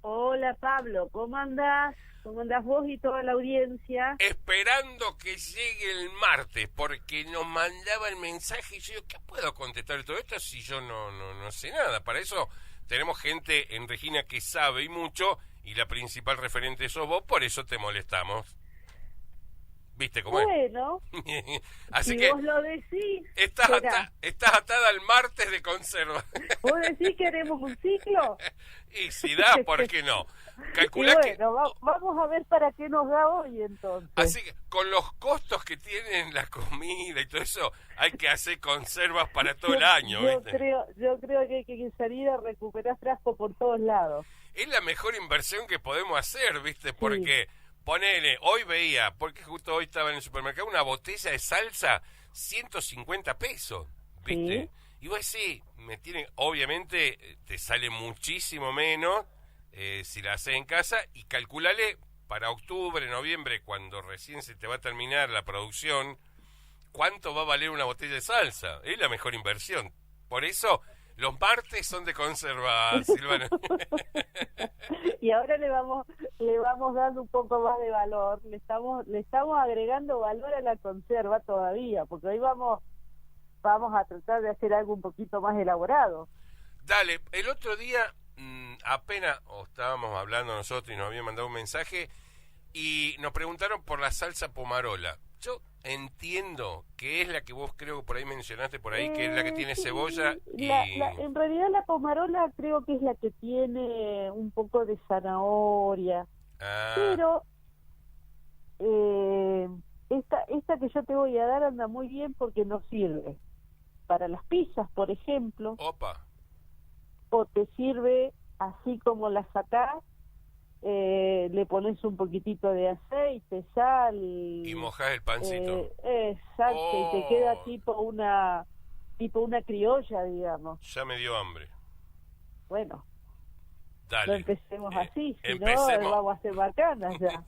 Hola Pablo, ¿cómo andás? ¿Cómo andás vos y toda la audiencia? Esperando que llegue el martes, porque nos mandaba el mensaje y yo digo, ¿qué puedo contestar todo esto si yo no sé nada? Para eso tenemos gente en Regina que sabe y mucho, y la principal referente sos vos, por eso te molestamos. ¿Viste cómo es? Bueno, Así si que vos lo decís, estás, será. estás atada al martes de conserva. ¿Vos decís que haremos un ciclo? Y si da, ¿por qué no? Y Calculá que... bueno, vamos a ver para qué nos da hoy entonces. Así que con los costos que tienen la comida y todo eso, hay que hacer conservas para todo Yo, el año, yo ¿viste? creo, yo creo que hay que salir a recuperar frasco por todos lados. Es la mejor inversión que podemos hacer, ¿viste? Sí, Porque, ponele, hoy veía, porque justo hoy estaba en el supermercado, una botella de salsa, 150 pesos, sí. ¿viste? Y vos decís, obviamente, te sale muchísimo menos si la haces en casa y calculale para octubre, noviembre, cuando recién se te va a terminar la producción, ¿cuánto va a valer una botella de salsa? Es la mejor inversión. Por eso, los martes son de conserva, Silvana. Y ahora le vamos dando un poco más de valor, le estamos agregando valor a la conserva todavía, porque hoy vamos a tratar de hacer algo un poquito más elaborado. Dale, el otro día apenas estábamos hablando nosotros y nos habían mandado un mensaje y nos preguntaron por la salsa pomarola. Yo entiendo que es la que vos creo que por ahí mencionaste por ahí, que es la que tiene cebolla Sí, y... en realidad la pomarola creo que es la que tiene un poco de zanahoria, Ah, pero eh, esta que yo te voy a dar anda muy bien porque nos sirve para las pizzas, por ejemplo, opa, o te sirve así como la sacás, le pones un poquitito de aceite, sal, y mojás el pancito. exacto, y te queda Oh, tipo una criolla, digamos. ya me dio hambre. Bueno, no Dale, empecemos así, si no empecemos. vamos a hacer bacanas ya.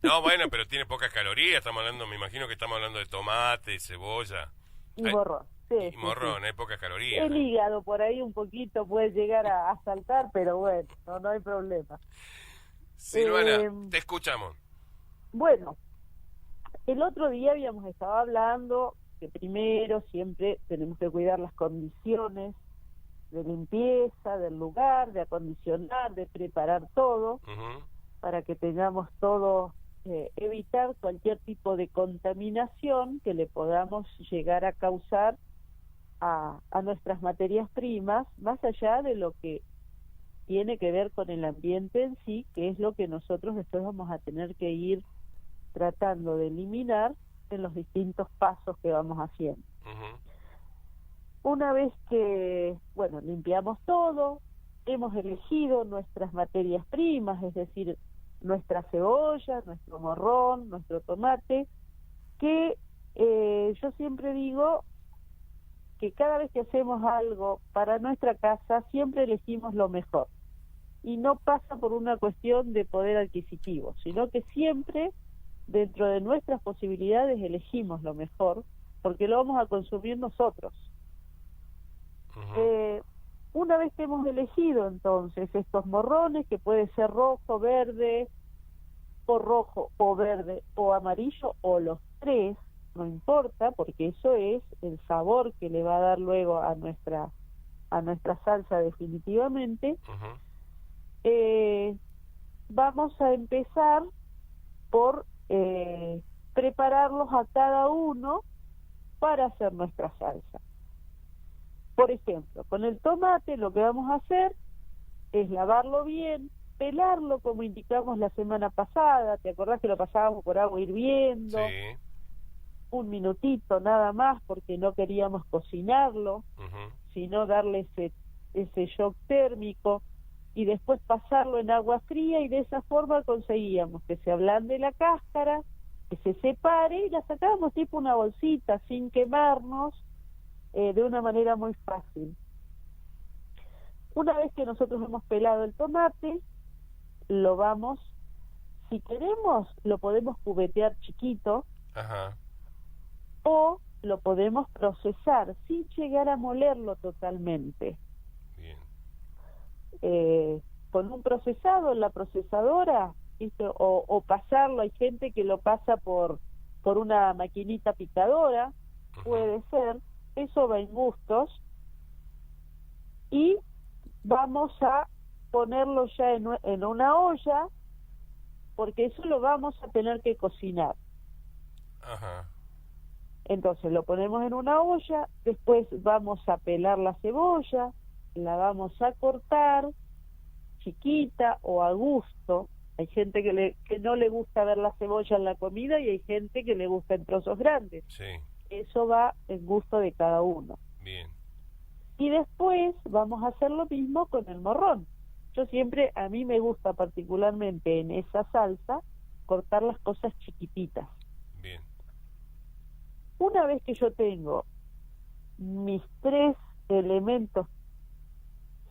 No, bueno, pero tiene pocas calorías, estamos hablando, me imagino que estamos hablando de tomate, cebolla. Y Ay, morrón, sí, y sí, sí. morrón, hay pocas calorías. El hígado por ahí un poquito puede llegar a saltar, pero bueno, no hay problema. Silvana, Eh, te escuchamos. bueno, el otro día habíamos estado hablando que primero siempre tenemos que cuidar las condiciones de limpieza del lugar, de acondicionar, de preparar todo Ujú, para que tengamos todo, evitar cualquier tipo de contaminación que le podamos llegar a causar a nuestras materias primas, más allá de lo que tiene que ver con el ambiente en sí, que es lo que nosotros después vamos a tener que ir tratando de eliminar en los distintos pasos que vamos haciendo. ujú. Una vez que, bueno, limpiamos todo, hemos elegido nuestras materias primas, es decir, nuestra cebolla, nuestro morrón, nuestro tomate, que yo siempre digo que cada vez que hacemos algo para nuestra casa, siempre elegimos lo mejor. Y no pasa por una cuestión de poder adquisitivo, sino que siempre dentro de nuestras posibilidades elegimos lo mejor, porque lo vamos a consumir nosotros. Ujú. Eh, una vez que hemos elegido entonces estos morrones, que puede ser rojo o verde o amarillo o los tres, no importa, porque eso es el sabor que le va a dar luego a nuestra salsa definitivamente. Ujú. eh, Vamos a empezar por prepararlos a cada uno para hacer nuestra salsa. Por ejemplo, con el tomate lo que vamos a hacer es lavarlo bien, pelarlo como indicamos la semana pasada. ¿Te acordás que lo pasábamos por agua hirviendo? Sí. Un minutito nada más porque no queríamos cocinarlo, Ujú. sino darle ese shock térmico y después pasarlo en agua fría, y de esa forma conseguíamos que se ablande la cáscara, que se separe y la sacábamos tipo una bolsita sin quemarnos, de una manera muy fácil. Una vez que nosotros hemos pelado el tomate, lo vamos, si queremos, lo podemos cubetear chiquito, Ajá. o lo podemos procesar sin llegar a molerlo totalmente. Bien. Con un procesado en la procesadora, ¿viste? O pasarlo, hay gente que lo pasa por una maquinita picadora, puede ser, eso va en gustos, y vamos a ponerlo ya en una olla, porque eso lo vamos a tener que cocinar. Ajá. Entonces lo ponemos en una olla, después vamos a pelar la cebolla, la vamos a cortar chiquita o a gusto. Hay gente que no le gusta ver la cebolla en la comida y hay gente que le gusta en trozos grandes. Sí. Eso va en gusto de cada uno. Bien. Y después vamos a hacer lo mismo con el morrón. A mí me gusta particularmente en esa salsa cortar las cosas chiquititas. Bien. Una vez que yo tengo mis 3 elementos,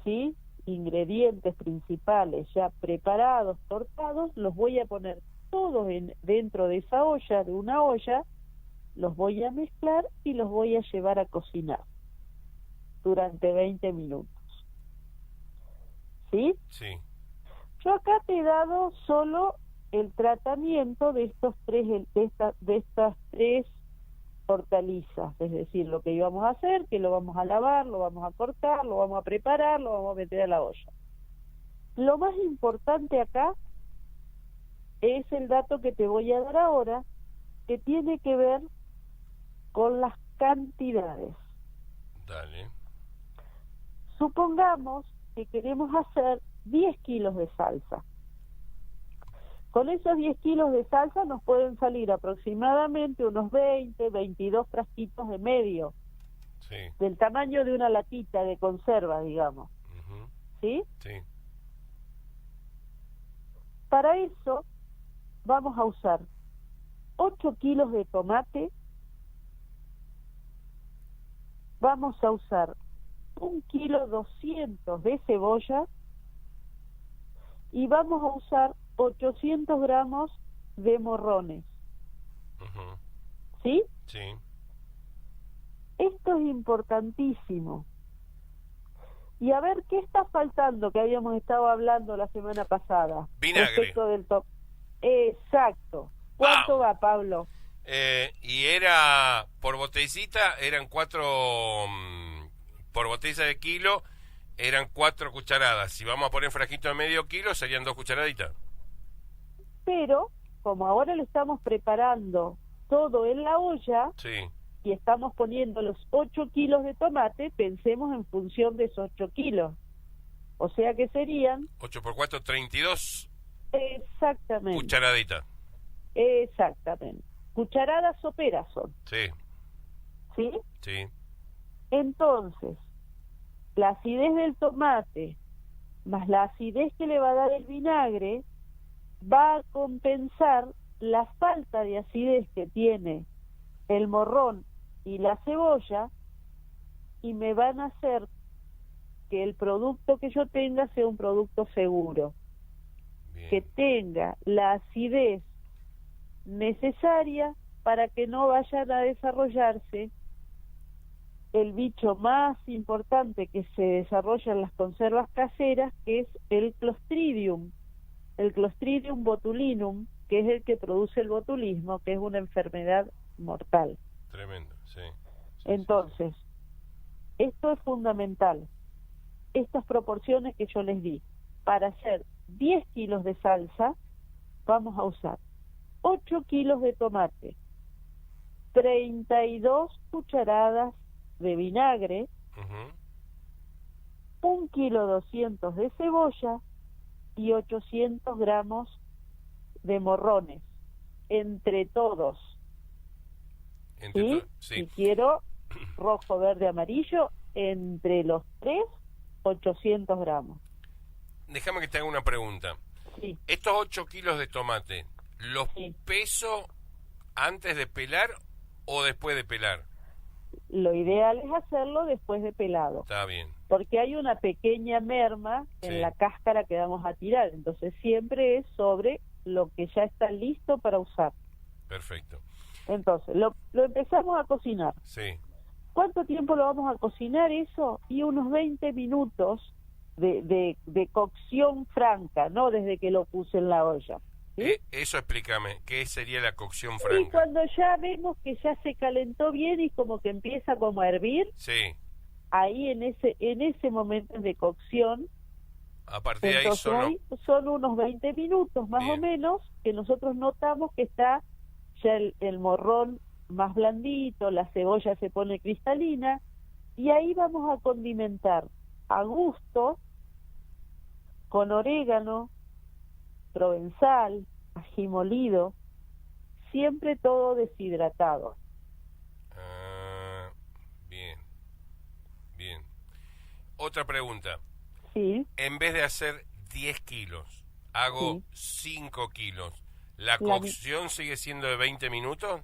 ¿sí?, ingredientes principales ya preparados, cortados, los voy a poner todos dentro de esa olla, de una olla, los voy a mezclar y los voy a llevar a cocinar durante 20 minutos. ¿Sí? Sí. Yo acá te he dado solo el tratamiento de estas tres hortalizas, es decir, lo que íbamos a hacer, que lo vamos a lavar, lo vamos a cortar, lo vamos a preparar, lo vamos a meter a la olla. Lo más importante acá es el dato que te voy a dar ahora, que tiene que ver con las cantidades. Dale. Supongamos que queremos hacer 10 kilos de salsa. Con esos 10 kilos de salsa nos pueden salir aproximadamente unos 22 frasquitos de medio, Sí. del tamaño de una latita de conserva, digamos. ¿Sí? Sí. Para eso vamos a usar 8 kilos de tomate, vamos a usar 1,2 kilos de cebolla y vamos a usar 800 gramos de morrones. ¿Sí? Sí. Esto es importantísimo. Y a ver, ¿qué está faltando que habíamos estado hablando la semana pasada? Vinagre. Respecto del top. Exacto. ¿Cuánto va, Pablo? Y era por botellita, eran 4 por botella de kilo, eran 4 cucharadas. Si vamos a poner frasquito de medio kilo, serían 2 cucharaditas. Pero, como ahora lo estamos preparando todo en la olla, Sí. y estamos poniendo los 8 kilos de tomate, pensemos en función de esos 8 kilos. O sea que serían... 8 por 4, 32 Exactamente. cucharaditas. Exactamente. Cucharadas soperas son. Sí. ¿Sí? Sí. Entonces, la acidez del tomate más la acidez que le va a dar el vinagre va a compensar la falta de acidez que tiene el morrón y la cebolla, y me van a hacer que el producto que yo tenga sea un producto seguro. Bien. Que tenga la acidez necesaria para que no vayan a desarrollarse el bicho más importante que se desarrolla en las conservas caseras, que es el Clostridium botulinum, que es el que produce el botulismo, que es una enfermedad mortal. Tremendo, sí. Entonces, esto es fundamental. Estas proporciones que yo les di, para hacer 10 kilos de salsa, vamos a usar 8 kilos de tomate, 32 cucharadas de vinagre, 1,2 kilos de cebolla y 800 gramos de morrones, entre todos. ¿Sí? Sí. Si quiero rojo, verde, amarillo, entre los 3, 800 gramos. Déjame que te haga una pregunta. Sí. Estos 8 kilos de tomate, ¿los peso antes de pelar o después de pelar? Lo ideal es hacerlo después de pelado. Está bien. Porque hay una pequeña merma en la cáscara que vamos a tirar. Entonces siempre es sobre lo que ya está listo para usar. Perfecto. Entonces, lo empezamos a cocinar. Sí. ¿Cuánto tiempo lo vamos a cocinar eso? Y unos 20 minutos de cocción franca, no desde que lo puse en la olla. ¿Sí? Eso explícame, ¿qué sería la cocción Y franca? cuando ya vemos que ya se calentó bien y como que empieza como a hervir, Sí, ahí en ese momento de cocción, a partir de ahí entonces solo... ahí son unos 20 minutos más Bien. o menos que nosotros notamos que está ya el morrón más blandito, la cebolla se pone cristalina y ahí vamos a condimentar a gusto con orégano, provenzal, ají molido, siempre todo deshidratado. Ah, bien, bien. Otra pregunta. Sí, En vez de hacer 10 kilos, hago Sí. 5 kilos. ¿La La mi- cocción sigue siendo de 20 minutos?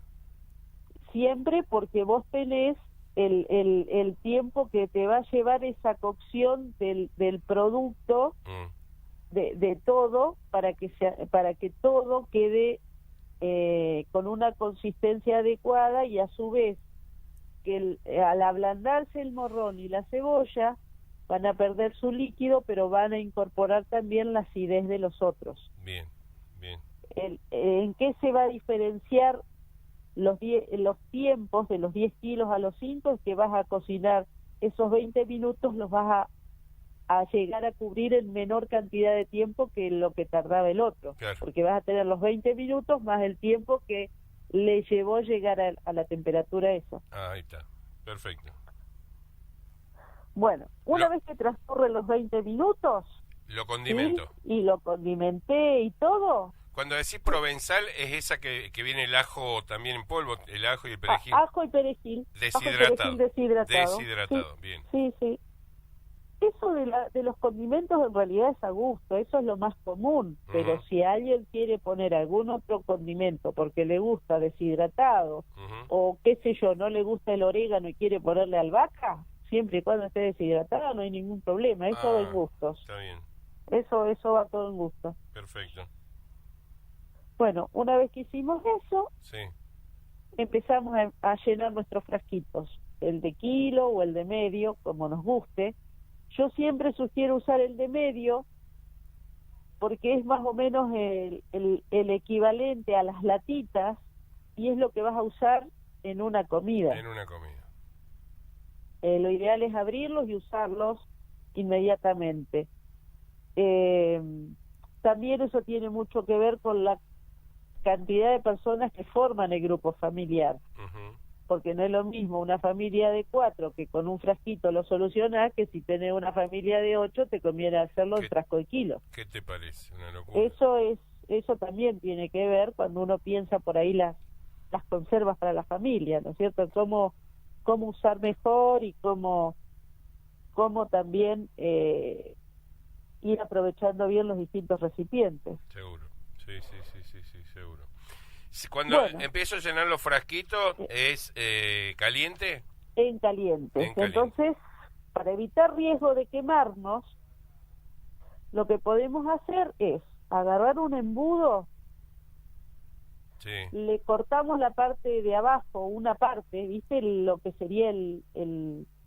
siempre porque vos tenés el tiempo que te va a llevar esa cocción del producto, de todo, para que todo quede con una consistencia adecuada y a su vez que al ablandarse el morrón y la cebolla van a perder su líquido, pero van a incorporar también la acidez de los otros. Bien, bien. ¿En qué se va a diferenciar los tiempos de los 10 kilos a los 5? Es que vas a cocinar esos 20 minutos, los vas a llegar a cubrir en menor cantidad de tiempo que lo que tardaba el otro, Claro. porque vas a tener los 20 minutos más el tiempo que le llevó llegar a la temperatura esa. Ah, ahí está. Perfecto. Bueno, una vez que transcurren los 20 minutos, Lo ¿sí? condimento. Y lo condimenté y todo, Cuando decís provenzal, es esa que viene el ajo también en polvo, el ajo y el perejil. ajo y perejil. Deshidratado. Ajo y perejil deshidratado. Deshidratado, bien. Sí, sí. Eso de los condimentos en realidad es a gusto, eso es lo más común, pero Ujú. si alguien quiere poner algún otro condimento porque le gusta deshidratado Ujú. o qué sé yo, no le gusta el orégano y quiere ponerle albahaca, siempre y cuando esté deshidratado no hay ningún problema, eso va en gustos, Está bien. eso va todo en gusto. Perfecto. Bueno, una vez que hicimos eso, Sí. empezamos a llenar nuestros frasquitos, el de kilo o el de medio, como nos guste. Yo siempre sugiero usar el de medio porque es más o menos el equivalente a las latitas y es lo que vas a usar en una comida. En una comida. Lo ideal es abrirlos y usarlos inmediatamente. También eso tiene mucho que ver con la cantidad de personas que forman el grupo familiar. Ujú. Porque no es lo mismo una familia de 4 que con un frasquito lo solucionás, que si tenés una familia de 8 te conviene hacerlo en ¿Qué? frasco de kilo. ¿Qué te parece? Una locura. Eso también tiene que ver cuando uno piensa por ahí las conservas para la familia, ¿no es cierto? Cómo usar mejor y cómo también ir aprovechando bien los distintos recipientes. Seguro. Sí, seguro. Cuando Bueno. empiezo a llenar los frasquitos, ¿es caliente? En caliente. En caliente. Entonces, para evitar riesgo de quemarnos, lo que podemos hacer es agarrar un embudo, Sí. le cortamos la parte de abajo, una parte, ¿viste? Lo que sería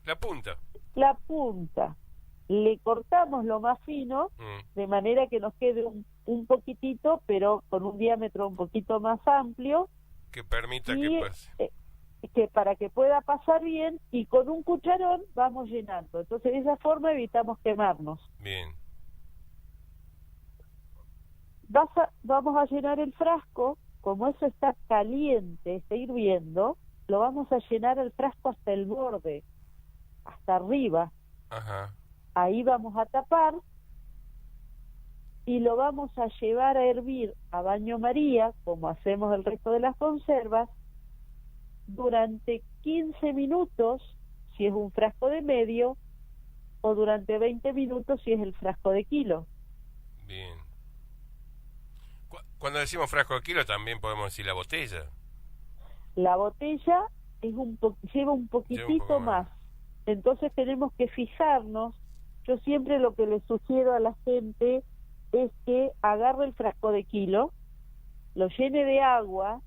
La punta. la punta. Le cortamos lo más fino, de manera que nos quede un poquitito, pero con un diámetro un poquito más amplio, Que permita y que pase. que para que pueda pasar bien, y con un cucharón vamos llenando. Entonces, de esa forma evitamos quemarnos. Bien. Vamos a llenar el frasco, como eso está caliente, está hirviendo, lo vamos a llenar el frasco hasta el borde, hasta arriba. Ajá. Ahí vamos a tapar y lo vamos a llevar a hervir a baño María, como hacemos el resto de las conservas, durante 15 minutos, si es un frasco de medio, o durante 20 minutos, si es el frasco de kilo. Bien. Cuando decimos frasco de kilo, también podemos decir la botella. La botella lleva un poquitito poco más. más. Entonces tenemos que fijarnos. Yo siempre lo que le sugiero a la gente es que agarre el frasco de kilo, lo llene de agua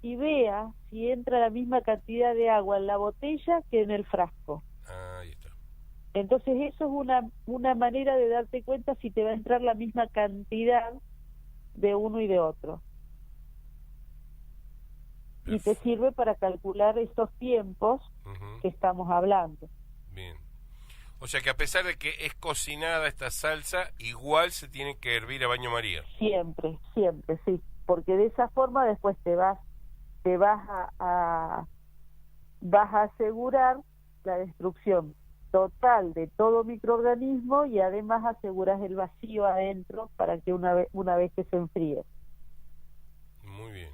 y vea si entra la misma cantidad de agua en la botella que en el frasco. Ahí está. Entonces eso es una manera de darte cuenta si te va a entrar la misma cantidad de uno y de otro. Y te sirve para calcular estos tiempos que estamos hablando. Bien. O sea que a pesar de que es cocinada esta salsa, igual se tiene que hervir a baño María. Siempre, siempre, sí. Porque de esa forma después vas a asegurar la destrucción total de todo microorganismo y además aseguras el vacío adentro para que una vez que se enfríe. Muy bien.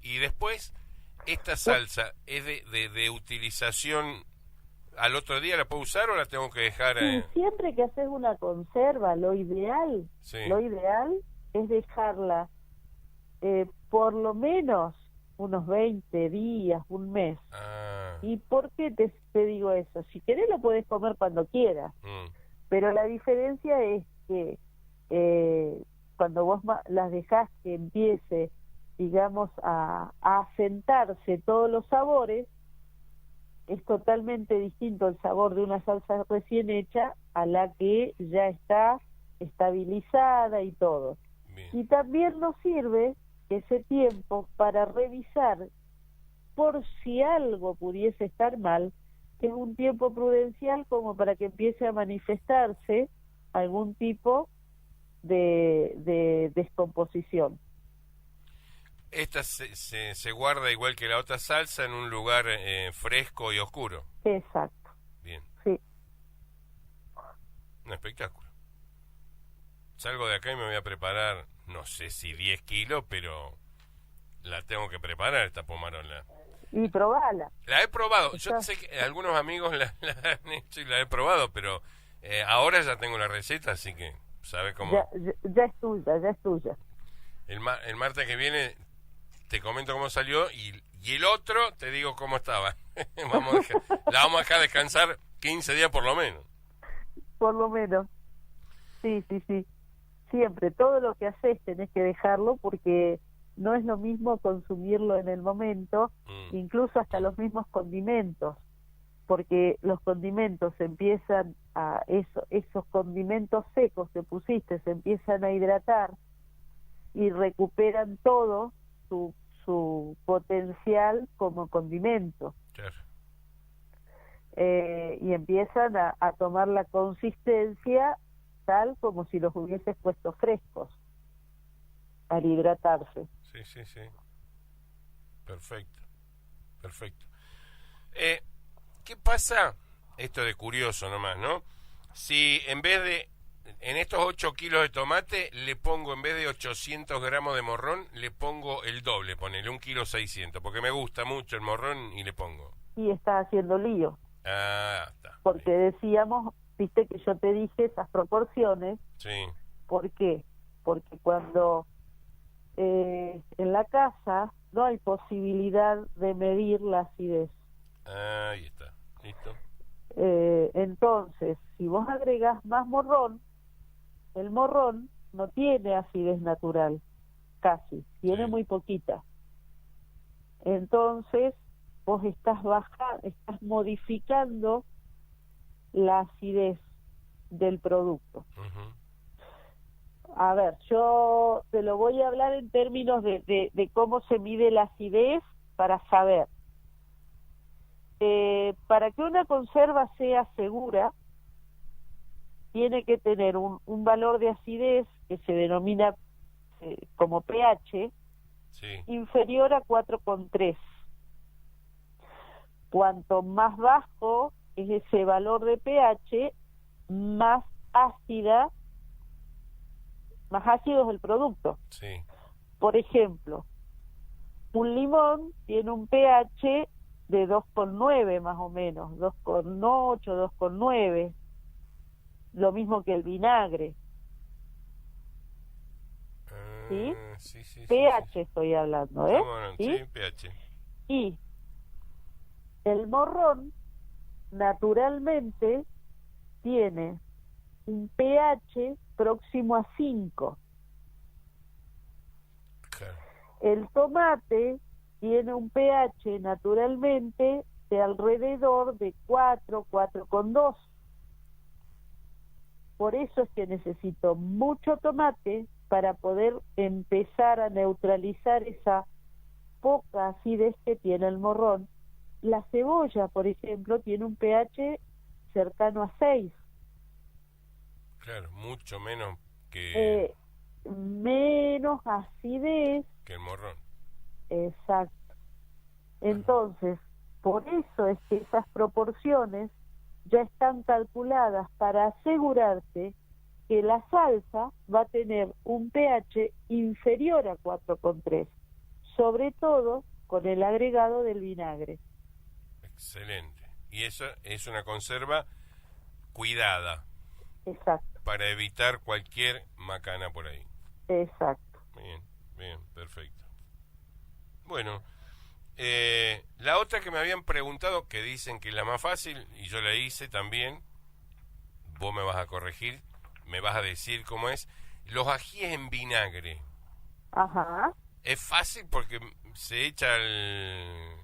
Y después, ¿esta salsa es de utilización al otro día? ¿La puedo usar o la tengo que dejar? Sí, siempre que haces una conserva, lo ideal es dejarla por lo menos unos 20 días, un mes. ¿Y por qué te digo eso? Si querés lo podés comer cuando quieras, pero la diferencia es que cuando vos las dejás que empiece, digamos, a asentarse todos los sabores, es totalmente distinto el sabor de una salsa recién hecha a la que ya está estabilizada y todo. Bien. Y también nos sirve ese tiempo para revisar por si algo pudiese estar mal, que es un tiempo prudencial como para que empiece a manifestarse algún tipo de descomposición. Esta se guarda igual que la otra salsa en un lugar fresco y oscuro. Exacto. Bien. Sí. Un espectáculo. Salgo de acá y me voy a preparar, no sé si 10 kilos, pero la tengo que preparar esta pomarola. Y probala. La he probado. Yo sé que algunos amigos la han hecho y la he probado, pero ahora ya tengo la receta, así que sabes cómo. Ya es tuya, ya es tuya. El martes que viene te comento cómo salió y el otro te digo cómo estaba. La vamos a dejar descansar 15 días por lo menos. Por lo menos. Sí. Siempre, todo lo que haces tenés que dejarlo porque no es lo mismo consumirlo en el momento, incluso hasta los mismos condimentos, porque los condimentos empiezan esos condimentos secos que pusiste se empiezan a hidratar y recuperan todo su potencial como condimento. Claro. Y empiezan a tomar la consistencia tal como si los hubieses puesto frescos al hidratarse. Sí. Perfecto. ¿Qué pasa? Esto de curioso nomás, ¿no? Si en estos 8 kilos de tomate, le pongo, en vez de 800 gramos de morrón, le pongo el doble, ponele 1,6 kg, porque me gusta mucho el morrón y le pongo. Y está haciendo lío. Está. Porque decíamos, viste que yo te dije esas proporciones. Sí. ¿Por qué? Porque cuando en la casa no hay posibilidad de medir la acidez. Ahí está. Listo. Entonces, si vos agregás más morrón, el morrón no tiene acidez natural, casi, tiene muy poquita. Entonces, vos estás modificando la acidez del producto. A ver, yo te lo voy a hablar en términos de cómo se mide la acidez para saber. Para que una conserva sea segura, tiene que tener un valor de acidez que se denomina como pH inferior a 4,3. Cuanto más bajo es ese valor de pH, más ácido es el producto. Sí. Por ejemplo, un limón tiene un pH de 2,9 más o menos, 2,8, 2,9, lo mismo que el vinagre. ¿Sí? pH estoy hablando, ¿eh? Bueno, ¿sí? pH. Y el morrón naturalmente tiene un pH próximo a 5. Claro. El tomate tiene un pH naturalmente de alrededor de 4,2. Por eso es que necesito mucho tomate para poder empezar a neutralizar esa poca acidez que tiene el morrón. La cebolla, por ejemplo, tiene un pH cercano a 6. Claro, mucho menos que Menos acidez. el morrón. Exacto. Entonces, por eso es que esas proporciones ya están calculadas para asegurarte que la salsa va a tener un pH inferior a 4,3, sobre todo con el agregado del vinagre. Excelente. Y eso es una conserva cuidada. Exacto. Para evitar cualquier macana por ahí. Exacto. Bien, perfecto. Bueno, la otra que me habían preguntado, que dicen que es la más fácil, y yo la hice también, vos me vas a corregir, me vas a decir cómo es, los ajíes en vinagre. Ajá. Es fácil porque se echa el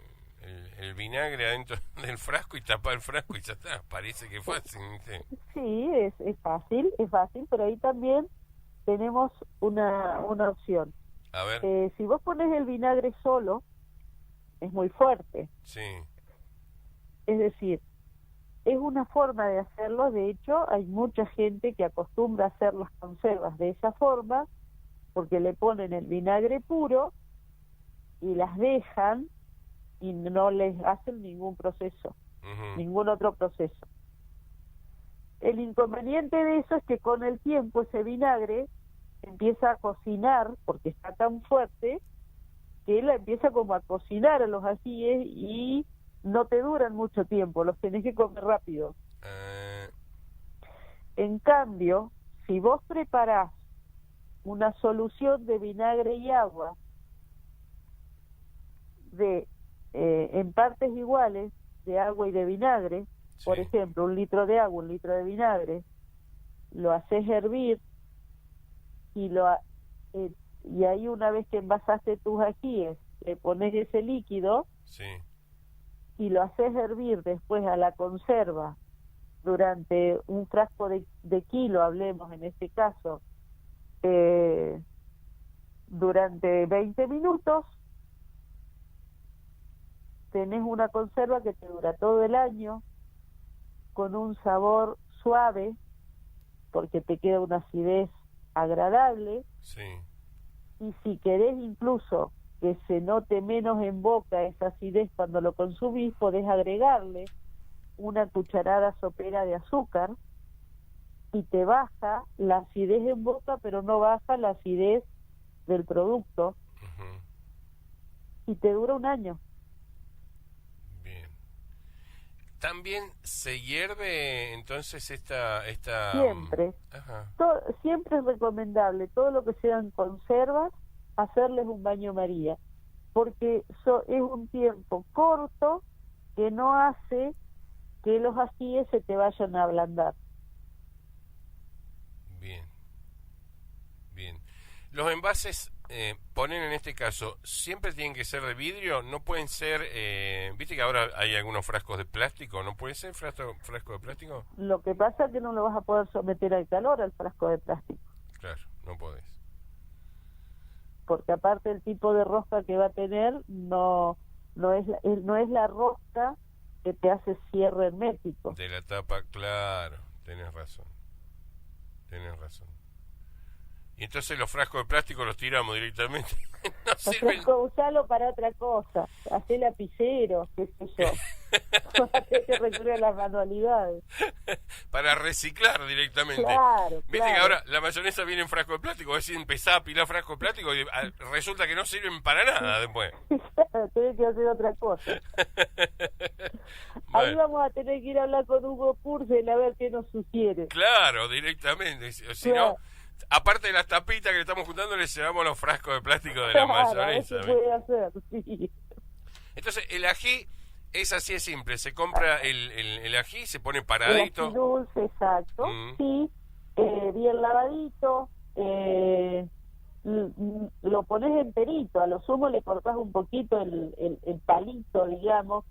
vinagre adentro del frasco y tapa el frasco y ya está, parece que es fácil, ¿viste? Sí, es fácil, pero ahí también tenemos una opción. A ver. Si vos pones el vinagre solo, es muy fuerte. Sí. Es decir, es una forma de hacerlo. De hecho, hay mucha gente que acostumbra a hacer las conservas de esa forma, porque le ponen el vinagre puro y las dejan y no les hacen ningún proceso, ningún otro proceso. El inconveniente de eso es que con el tiempo ese vinagre empieza a cocinar, porque está tan fuerte, que él empieza como a cocinar a los ajíes y no te duran mucho tiempo, los tenés que comer rápido. En cambio, si vos preparás una solución de vinagre y agua en partes iguales de agua y de vinagre, sí. Por ejemplo, 1 litro de agua, 1 litro de vinagre, lo haces hervir y ahí una vez que envasaste tus ajíes, le pones ese líquido, sí. Y lo haces hervir después a la conserva durante un frasco de kilo, hablemos en este caso, durante 20 minutos, tenés una conserva que te dura todo el año, con un sabor suave, porque te queda una acidez agradable. Sí. Y si querés incluso que se note menos en boca esa acidez cuando lo consumís, podés agregarle una cucharada sopera de azúcar y te baja la acidez en boca, pero no baja la acidez del producto. Y te dura un año. Bien. ¿También se hierve entonces esta...? Siempre. Ajá. Siempre es recomendable, todo lo que sean conservas, hacerles un baño María, porque es un tiempo corto que no hace que los ajíes se te vayan a ablandar. Bien. Los envases, ponen en este caso, ¿siempre tienen que ser de vidrio? ¿No pueden ser, viste que ahora hay algunos frascos de plástico? ¿No puede ser frasco de plástico? Lo que pasa es que no lo vas a poder someter al calor al frasco de plástico. Claro, no podés. Porque aparte el tipo de rosca que va a tener no es la rosca que te hace cierre hermético. De la tapa, claro, tenés razón. Y entonces los frascos de plástico los tiramos directamente. No sirven. Usalo para otra cosa, hacer lapiceros, qué sé yo. Hay que recurrir a las manualidades. Para reciclar directamente. Claro. Viste que ahora la mayonesa viene en frasco de plástico, es decir, empezás a pilar frasco de plástico y resulta que no sirven para nada después. Tenés que hacer otra cosa. Ahí vamos a tener que ir a hablar con Hugo Purcell a ver qué nos sugiere. Claro, directamente. Si no, aparte de las tapitas que le estamos juntando, le llevamos los frascos de plástico de la mayonesa. Eso puede hacer, sí. Entonces, el ají es así de simple. Se compra el ají, se pone paradito. El ají dulce, exacto. Sí, bien lavadito. lo pones enterito, a lo sumo le cortás un poquito el palito, digamos,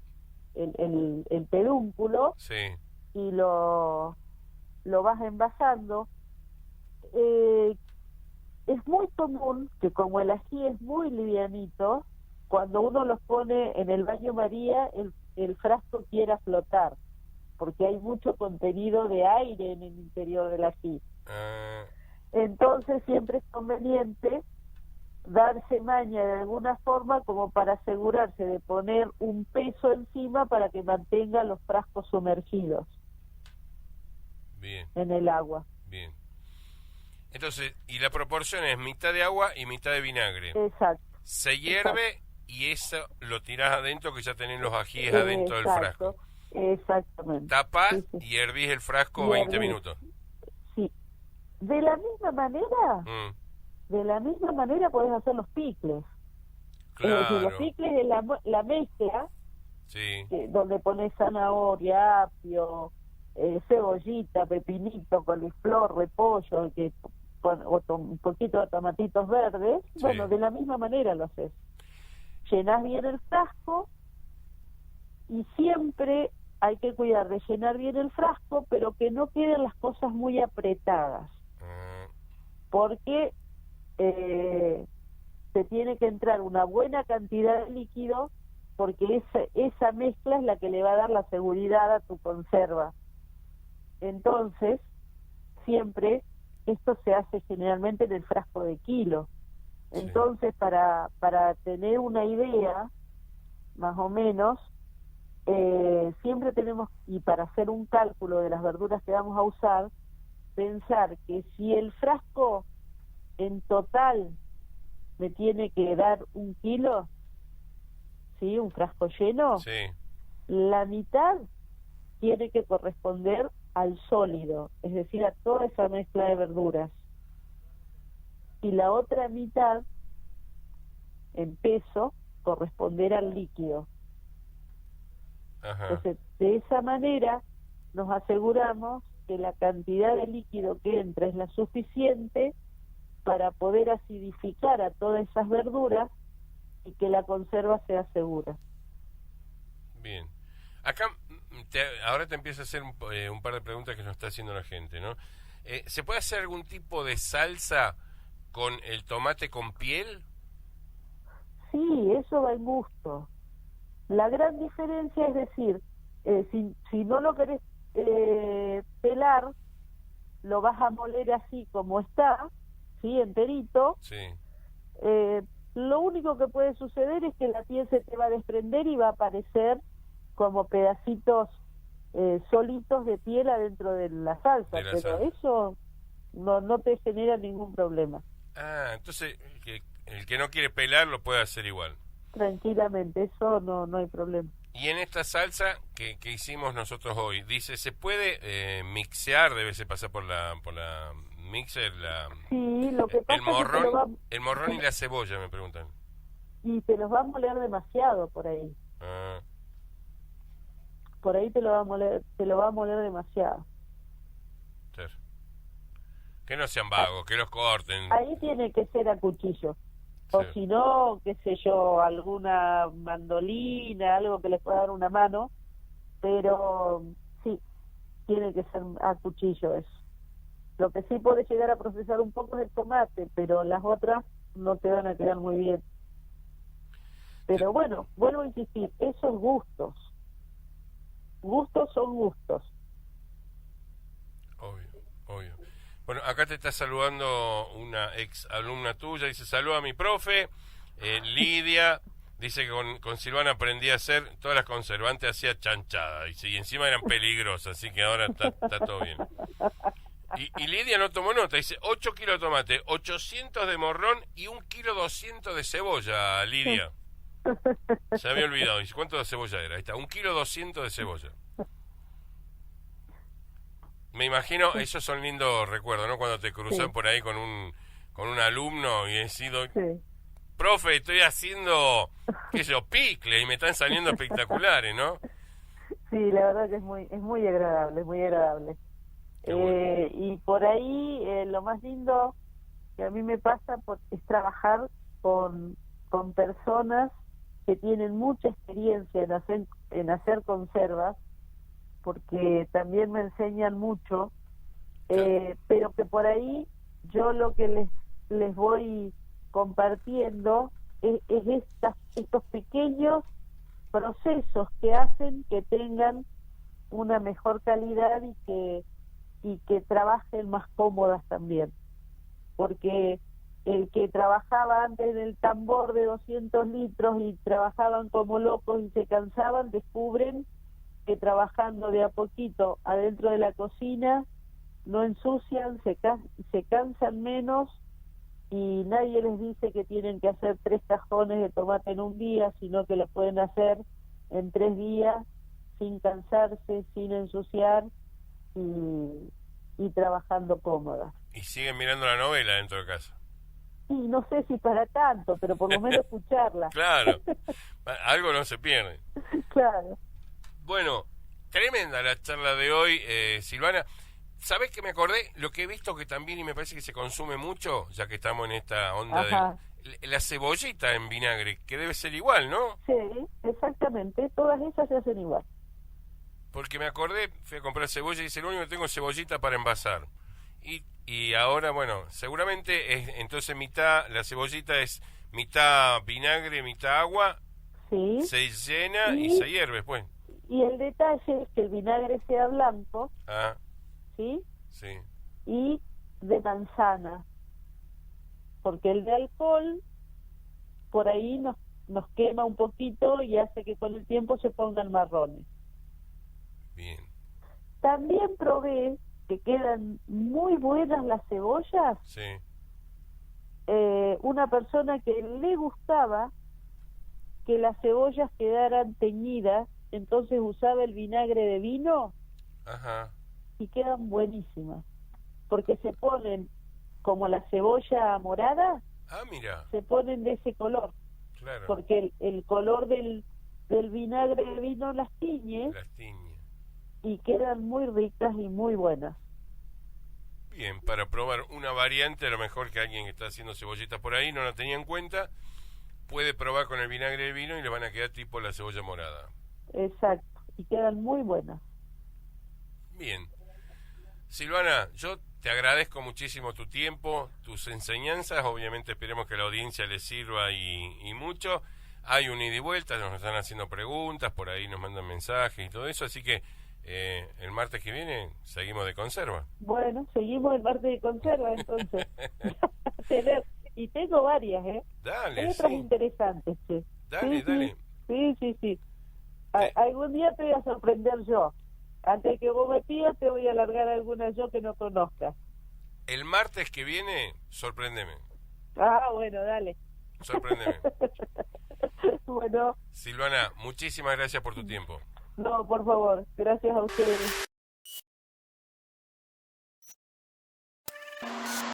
el pedúnculo, Sí. y lo vas envasando. Es muy común que, como el ají es muy livianito, cuando uno los pone en el baño María, el frasco quiera flotar, porque hay mucho contenido de aire en el interior del ají. Entonces siempre es conveniente darse maña de alguna forma, como para asegurarse de poner un peso encima para que mantenga los frascos sumergidos Bien, en el agua. bien. Entonces, y la proporción es mitad de agua y mitad de vinagre. Exacto. Se hierve y eso lo tirás adentro, que ya tenés los ajíes adentro del frasco. Exactamente. Tapás Sí, sí. y hervís el frasco Y 20 hervís. minutos. Sí. De la misma manera, podés hacer los picles. Es decir, los Claro, picles es la mezcla, sí, donde pones zanahoria, apio, cebollita, pepinito, coliflor, repollo, un poquito de tomatitos verdes. Sí. Bueno, de la misma manera lo haces. Llenás bien el frasco, y siempre hay que cuidar de llenar bien el frasco, pero que no queden las cosas muy apretadas, porque te tiene que entrar una buena cantidad de líquido, porque esa mezcla es la que le va a dar la seguridad a tu conserva. Entonces, siempre esto se hace generalmente en el frasco de kilo. Sí. Entonces, para tener una idea, más o menos, siempre tenemos, y para hacer un cálculo de las verduras que vamos a usar, pensar que si el frasco en total me tiene que dar 1 kilo, ¿sí? Un frasco lleno, sí, la mitad tiene que corresponder al sólido, es decir, a toda esa mezcla de verduras, y la otra mitad, en peso, corresponder al líquido. ajá, Entonces, de esa manera nos aseguramos que la cantidad de líquido que entra es la suficiente para poder acidificar a todas esas verduras y que la conserva sea segura. bien. Acá, ahora te empiezo a hacer un par de preguntas que nos está haciendo la gente, ¿no? ¿Se puede hacer algún tipo de salsa con el tomate con piel? Sí, eso va en gusto. La gran diferencia es decir, si no lo querés pelar, lo vas a moler así como está, ¿sí? Enterito. Sí, Lo único que puede suceder es que la piel se te va a desprender y va a aparecer como pedacitos solitos de piel adentro de la salsa, pero salsa. eso no te genera ningún problema. Ah, entonces el que no quiere pelar lo puede hacer igual. Tranquilamente, eso no hay problema. Y en esta salsa que hicimos nosotros hoy, dice, ¿se puede mixear? Debe ser pasar por la mixer, Sí, lo que pasa el morrón, es que el morrón y la cebolla, me preguntan. y te los va a moler demasiado por ahí. Ah, Por ahí te lo va a moler demasiado. claro. Que no sean vagos, que los corten. Ahí tiene que ser a cuchillo. O Sí. si no, qué sé yo, alguna mandolina, algo que les pueda dar una mano, pero sí, tiene que ser a cuchillo eso. Lo que sí puede llegar a procesar un poco es el tomate, pero las otras no te van a quedar muy bien. Pero bueno, vuelvo a insistir, esos gustos son gustos. Obvio. Bueno, acá te está saludando una ex alumna tuya, dice, saluda a mi profe, Lidia, dice que con Silvana aprendí a hacer todas las conservantes, hacía chanchada, y encima eran peligrosas, así que ahora está todo bien. Y Lidia no tomó nota, dice 8 kilos de tomate, 800 de morrón y 1 kilo 200 de cebolla, Lidia. Se había olvidado, dice, ¿cuánto de cebolla era? Ahí está, 1 kilo 200 de cebolla. Me imagino, esos son lindos recuerdos, ¿no? Cuando te cruzan por ahí con un alumno y decís, Sí. profe, estoy haciendo, qué sé yo, picle y me están saliendo espectaculares, ¿no? Sí, la verdad que es muy agradable, muy agradable. Qué bueno. Y por ahí lo más lindo que a mí me pasa es trabajar con personas que tienen mucha experiencia en hacer conservas, porque también me enseñan mucho, pero que por ahí yo lo que les voy compartiendo es estos pequeños procesos que hacen que tengan una mejor calidad y que trabajen más cómodas también, porque el que trabajaba antes del tambor de 200 litros y trabajaban como locos y se cansaban, descubren que trabajando de a poquito adentro de la cocina no ensucian, se cansan menos, y nadie les dice que tienen que hacer 3 cajones de tomate en un día, sino que lo pueden hacer en 3 días sin cansarse, sin ensuciar y trabajando cómodas. Y siguen mirando la novela dentro de casa. Y no sé si para tanto, pero por lo menos escucharla. Claro, algo no se pierde. Claro. Bueno, tremenda la charla de hoy, Silvana. ¿Sabés que me acordé? Lo que he visto que también, y me parece que se consume mucho, ya que estamos en esta onda de la cebollita en vinagre, que debe ser igual, ¿no? Sí, exactamente, todas esas se hacen igual. Porque me acordé, fui a comprar cebolla y dice, lo único que tengo es cebollita para envasar. Y ahora, bueno, seguramente entonces la cebollita es mitad vinagre, mitad agua, sí, se llena y se hierve después. Y el detalle es que el vinagre sea blanco, ¿sí? Sí. Y de manzana, porque el de alcohol por ahí nos quema un poquito y hace que con el tiempo se pongan marrones. Bien. También probé que quedan muy buenas las cebollas. Sí. Una persona que le gustaba que las cebollas quedaran teñidas, entonces usaba el vinagre de vino. Ajá. Y quedan buenísimas, porque se ponen como la cebolla morada. Mira. Se ponen de ese color. Claro. Porque el color del vinagre de vino las tiñe. Y quedan muy ricas y muy buenas. Bien, para probar una variante, a lo mejor que alguien que está haciendo cebollitas por ahí no la tenía en cuenta, puede probar con el vinagre de vino y le van a quedar tipo la cebolla morada. Exacto, y quedan muy buenas. Bien. Silvana, yo te agradezco muchísimo tu tiempo, tus enseñanzas, obviamente esperemos que a la audiencia les sirva y mucho. Hay un ida y vuelta, nos están haciendo preguntas, por ahí nos mandan mensajes y todo eso, así que el martes que viene seguimos de conserva. Bueno, seguimos el martes de conserva entonces. Y tengo varias, Dale, hay otras interesantes, sí. Dale, sí, dale. Sí. Algún día te voy a sorprender yo. Antes que vos me pidas, te voy a largar alguna yo que no conozcas. El martes que viene, sorpréndeme. Bueno, dale. Sorpréndeme. Bueno. Silvana, muchísimas gracias por tu tiempo. No, por favor, gracias a ustedes.